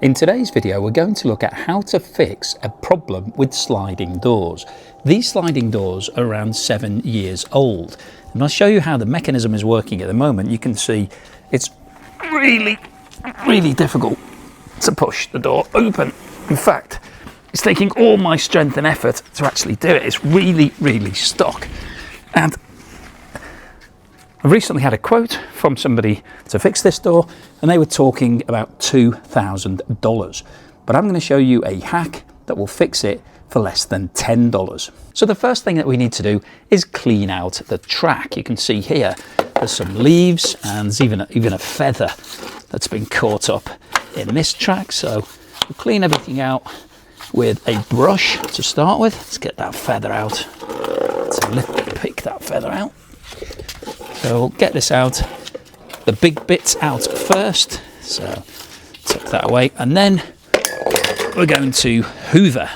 In today's video, we're going to look at how to fix a problem with sliding doors. These sliding doors are around 7 years old, and I'll show you how the mechanism is working at the moment. You can see it's really difficult to push the door open. In fact, it's taking all my strength and effort to actually do it. It's really stuck. And I recently had a quote from somebody to fix this door, and they were talking about $2,000. But I'm going to show you a hack that will fix it for less than $10. So the first thing that we need to do is clean out the track. You can see here there's some leaves and there's even a feather that's been caught up in this track. So we'll clean everything out with a brush to start with. Let's get that feather out. Pick that feather out. So we'll get this out, the big bits out first, so tuck that away, and then we're going to hoover,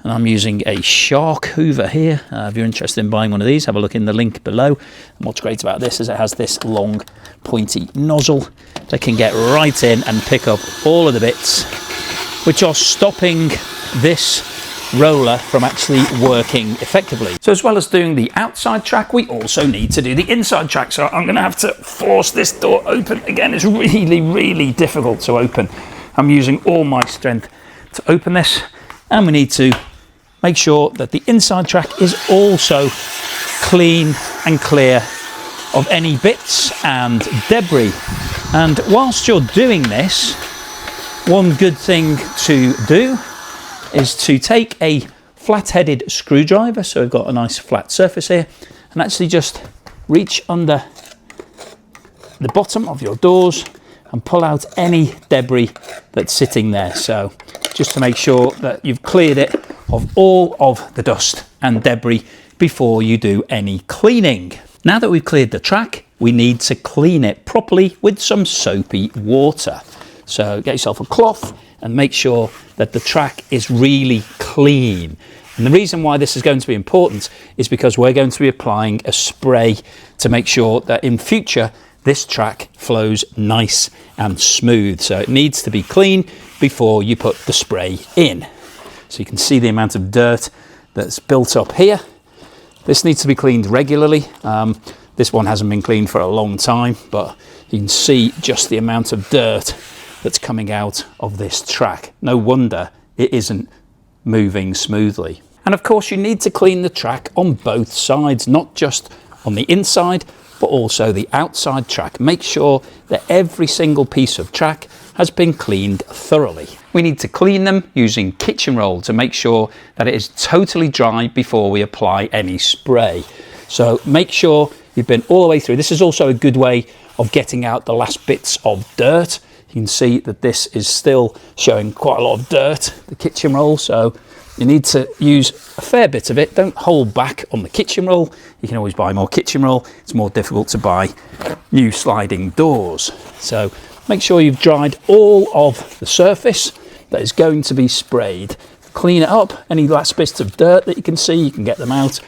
and I'm using a shark hoover here. If you're interested in buying one of these, have a look in the link below. And what's great about this is it has this long pointy nozzle that can get right in and pick up all of the bits which are stopping this roller from actually working effectively. So as well as doing the outside track, we also need to do the inside track. So I'm going to have to force this door open. Again, it's really difficult to open. I'm using all my strength to open this, and we need to make sure that the inside track is also clean and clear of any bits and debris. And whilst you're doing this, one good thing to do is to take a flat-headed screwdriver, so we've got a nice flat surface here, and actually just reach under the bottom of your doors and pull out any debris that's sitting there. So just to make sure that you've cleared it of all of the dust and debris before you do any cleaning. Now that we've cleared the track, we need to clean it properly with some soapy water. So get yourself a cloth and make sure that the track is really clean. And the reason why this is going to be important is because we're going to be applying a spray to make sure that in future this track flows nice and smooth. So it needs to be clean before you put the spray in. So you can see the amount of dirt that's built up here. This needs to be cleaned regularly. This one hasn't been cleaned for a long time, but you can see just the amount of dirt that's coming out of this track. No wonder it isn't moving smoothly. And of course you need to clean the track on both sides, not just on the inside, but also the outside track. Make sure that every single piece of track has been cleaned thoroughly. We need to clean them using kitchen roll to make sure that it is totally dry before we apply any spray. So make sure you've been all the way through. This is also a good way of getting out the last bits of dirt. You can see that this is still showing quite a lot of dirt, the kitchen roll, so you need to use a fair bit of it. Don't hold back on the kitchen roll. You can always buy more kitchen roll. It's more difficult to buy new sliding doors. So make sure you've dried all of the surface that is going to be sprayed. Clean it up. Any last bits of dirt that you can see, you can get them out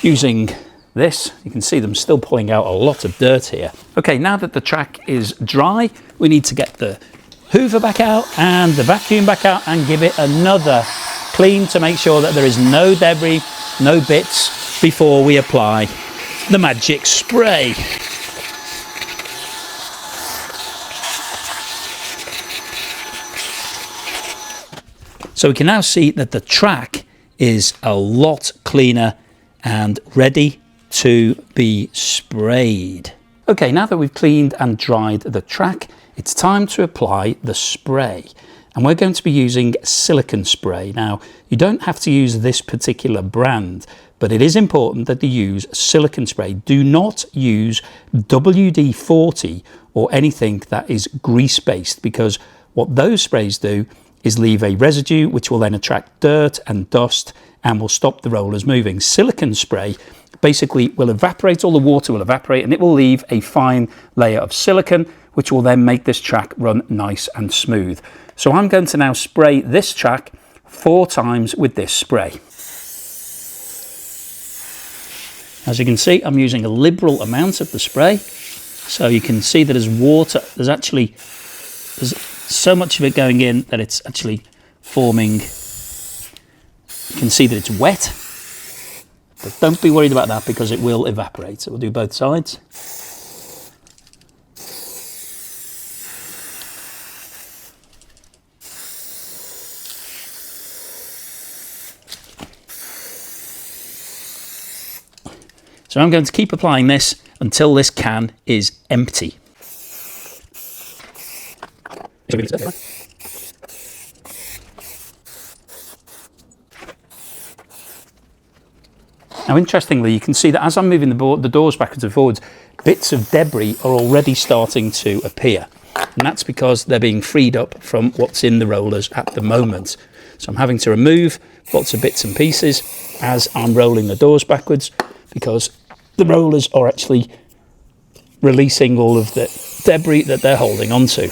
using this. You can see them still pulling out a lot of dirt here. Okay, now that the track is dry, we need to get the hoover back out and the vacuum back out and give it another clean to make sure that there is no debris, no bits before we apply the magic spray. So we can now see that the track is a lot cleaner and ready to be sprayed. Okay, now that we've cleaned and dried the track, it's time to apply the spray. And we're going to be using silicone spray. Now, you don't have to use this particular brand, but it is important that you use silicone spray. Do not use WD-40 or anything that is grease-based, because what those sprays do is leave a residue which will then attract dirt and dust and will stop the rollers moving. Silicone spray basically will evaporate, all the water will evaporate, and it will leave a fine layer of silicone which will then make this track run nice and smooth. So I'm going to now spray this track 4 times with this spray. As you can see, I'm using a liberal amount of the spray, so you can see that there's water, there's so much of it going in that it's actually forming. You can see that it's wet, but don't be worried about that because it will evaporate. So we'll do both sides. So I'm going to keep applying this until this can is empty. Now, interestingly, you can see that as I'm moving the doors backwards and forwards, bits of debris are already starting to appear. And that's because they're being freed up from what's in the rollers at the moment. So I'm having to remove lots of bits and pieces as I'm rolling the doors backwards, because the rollers are actually releasing all of the debris that they're holding onto.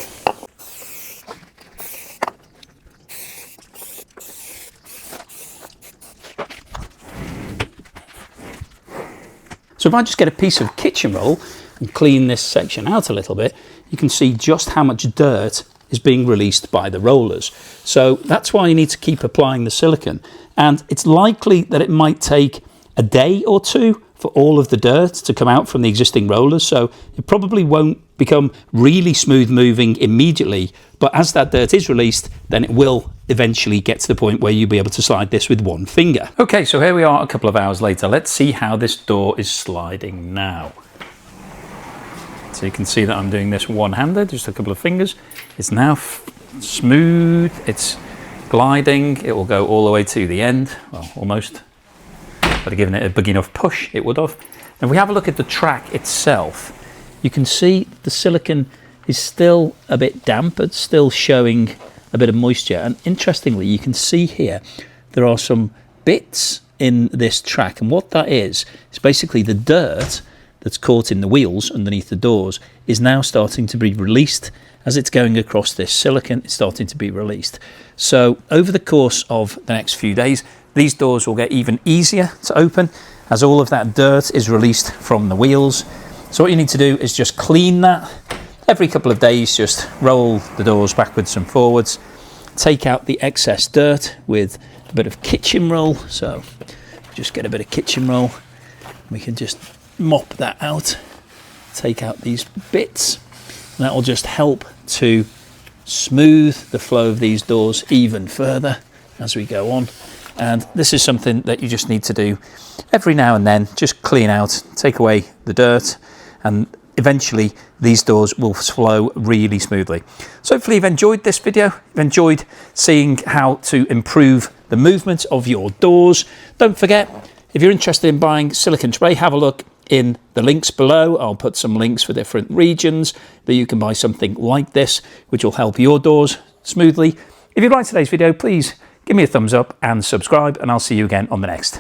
So if I just get a piece of kitchen roll and clean this section out a little bit, you can see just how much dirt is being released by the rollers. So that's why you need to keep applying the silicone. And it's likely that it might take a day or two for all of the dirt to come out from the existing rollers. So it probably won't become really smooth moving immediately, but as that dirt is released, then it will eventually get to the point where you'll be able to slide this with one finger. Okay, so here we are a couple of hours later. Let's see how this door is sliding now. So you can see that I'm doing this one-handed, just a couple of fingers. It's now smooth, it's gliding, it will go all the way to the end, well, almost. But I've given it a big enough push, it would have. And if we have a look at the track itself, you can see the silicone is still a bit damp, it's still showing a bit of moisture. And interestingly, you can see here, there are some bits in this track. And what that is basically the dirt that's caught in the wheels underneath the doors is now starting to be released. As it's going across this silicone, it's starting to be released. So over the course of the next few days, these doors will get even easier to open as all of that dirt is released from the wheels. So what you need to do is just clean that. Every couple of days, just roll the doors backwards and forwards. Take out the excess dirt with a bit of kitchen roll. So just get a bit of kitchen roll. We can just mop that out. Take out these bits. And that will just help to smooth the flow of these doors even further as we go on. And this is something that you just need to do every now and then. Just clean out, take away the dirt, and eventually these doors will flow really smoothly. So hopefully you've enjoyed this video, you've enjoyed seeing how to improve the movement of your doors. Don't forget, if you're interested in buying silicone spray, have a look in the links below. I'll put some links for different regions that you can buy something like this, which will help your doors smoothly. If you liked today's video, please give me a thumbs up and subscribe, and I'll see you again on the next.